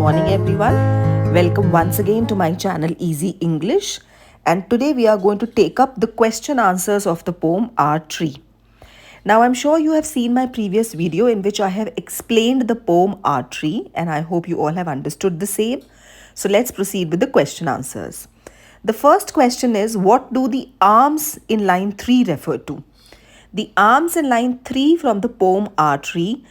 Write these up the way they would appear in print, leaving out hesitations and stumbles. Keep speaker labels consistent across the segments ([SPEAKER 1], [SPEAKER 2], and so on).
[SPEAKER 1] morning everyone. Welcome once again to my channel Easy English, and today we are going to take up the question answers of the poem Our Tree. Now I'm sure you have seen my previous video in which I have explained the poem Our Tree, and I hope you all have understood the same. So let's proceed with the question answers. The first question is, what do the arms in line 3 refer to? The arms in line 3 from the poem Our Tree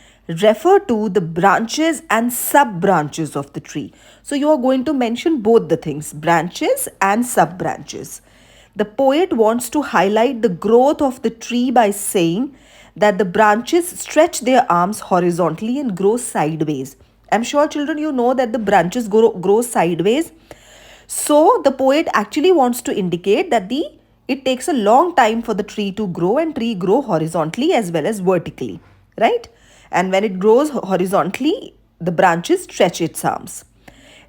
[SPEAKER 1] refer to the branches and sub-branches of the tree. So you are going to mention both the things, branches and sub-branches. The poet wants to highlight the growth of the tree by saying that the branches stretch their arms horizontally and grow sideways. I'm sure children you know that the branches grow sideways. So the poet actually wants to indicate that it takes a long time for the tree to grow, and tree grow horizontally as well as vertically, right? And when it grows horizontally, the branches stretch its arms.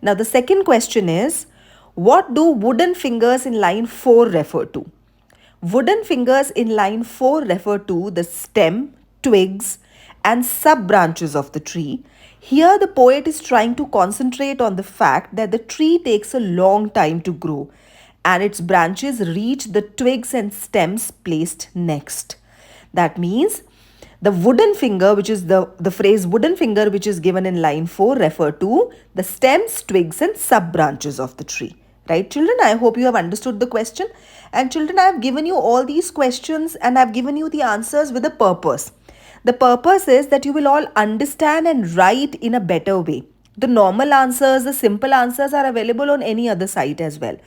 [SPEAKER 1] Now the second question is, what do wooden fingers in line 4 refer to? Wooden fingers in line 4 refer to the stem, twigs and sub-branches of the tree. Here the poet is trying to concentrate on the fact that the tree takes a long time to grow and its branches reach the twigs and stems placed next. That means the wooden finger, which is the phrase wooden finger which is given in line 4, refer to the stems, twigs and sub-branches of the tree. Right, children? I hope you have understood the question. And children, I have given you all these questions and I have given you the answers with a purpose. The purpose is that you will all understand and write in a better way. The normal answers, the simple answers are available on any other site as well.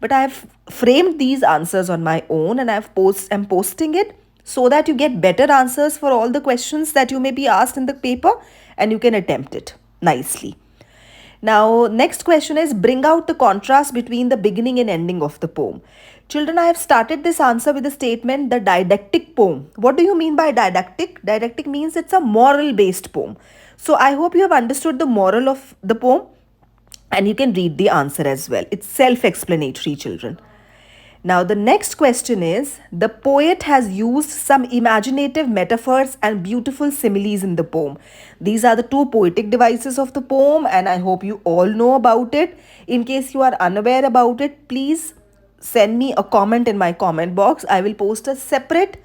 [SPEAKER 1] But I have framed these answers on my own and I'm posting it so that you get better answers for all the questions that you may be asked in the paper and you can attempt it nicely. Now, next question is, bring out the contrast between the beginning and ending of the poem. Children, I have started this answer with the statement, the didactic poem. What do you mean by didactic? Didactic means it's a moral-based poem. So, I hope you have understood the moral of the poem and you can read the answer as well. It's self-explanatory, children. Now, the next question is, the poet has used some imaginative metaphors and beautiful similes in the poem. These are the two poetic devices of the poem and I hope you all know about it. In case you are unaware about it, please send me a comment in my comment box. I will post a separate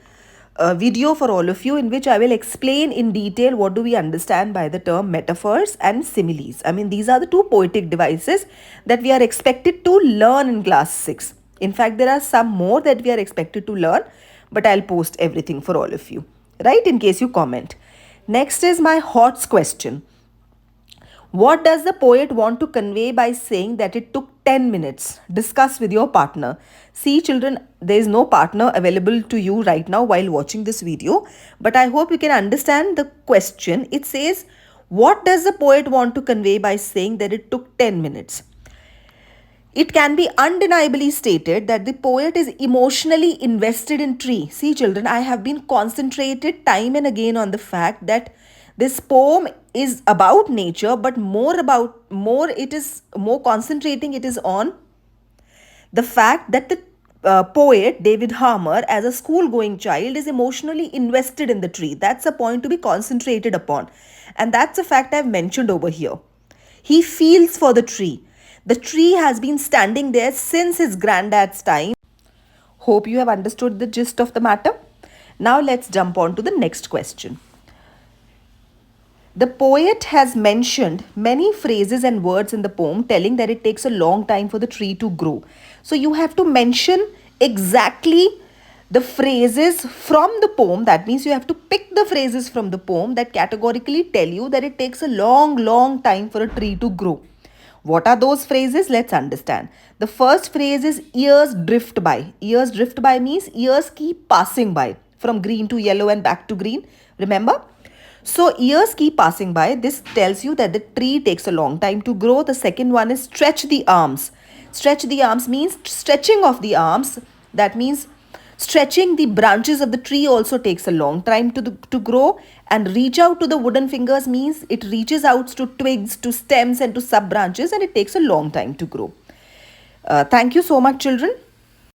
[SPEAKER 1] video for all of you in which I will explain in detail what do we understand by the term metaphors and similes. I mean, these are the two poetic devices that we are expected to learn in class 6. In fact, there are some more that we are expected to learn, but I'll post everything for all of you, right, in case you comment. Next is my HOTS question. What does the poet want to convey by saying that it took 10 minutes? Discuss with your partner. See, children, there is no partner available to you right now while watching this video, but I hope you can understand the question. It says, what does the poet want to convey by saying that it took 10 minutes? It can be undeniably stated that the poet is emotionally invested in tree. See, children, I have been concentrated time and again on the fact that this poem is about nature, but more concentrating it is on the fact that the poet David Harmer, as a school-going child, is emotionally invested in the tree. That's a point to be concentrated upon. And that's a fact I've mentioned over here. He feels for the tree. The tree has been standing there since his granddad's time. Hope you have understood the gist of the matter. Now let's jump on to the next question. The poet has mentioned many phrases and words in the poem telling that it takes a long time for the tree to grow. So you have to mention exactly the phrases from the poem. That means you have to pick the phrases from the poem that categorically tell you that it takes a long time for a tree to grow. What are those phrases? Let's understand. The first phrase is years drift by. Years drift by means years keep passing by from green to yellow and back to green. Remember? So years keep passing by. This tells you that the tree takes a long time to grow. The second one is stretch the arms. Stretch the arms means stretching of the arms. That means stretching the branches of the tree also takes a long time to grow. And reach out to the wooden fingers means it reaches out to twigs, to stems and to sub branches, and it takes a long time to grow. Thank you so much, children.